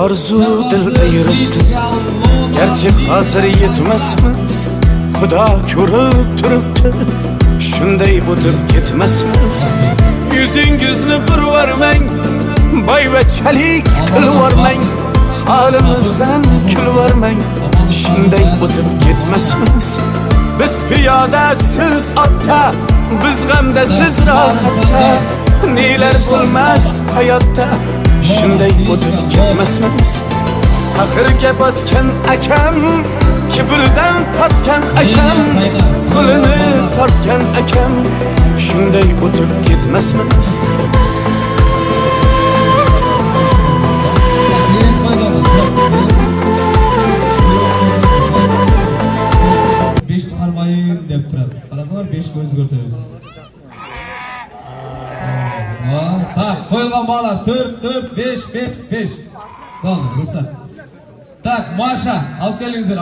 orzu dilda yuribdi. Gerçi hazır yetmesmiz, Xudo ko'rib turibdi. Shunday o'tib ketmasmiz. Yüzüngizni burvarmang, boyvachalik qilvormang, halimizdan kulvormang. Shunday o'tib ketmasmiz. Biz piyoda, siz otda, biz g'amda, siz rohatda. Nelar bo'lmas hayotda, shunday o'tib ketmasmiz. Axirga botgan akam, kibrdan totgan akam, qo'lini tortgan akam, shunday o'tib ketmasmiz. Besh tuxarmayin deb turadi. Qarasanglar 5 ga o'zgartiramiz. Ha, qo'yilgan bolalar 4 4 5 5 5. Tamam, ruxsat. Tak, Masha, olib kelingizlar.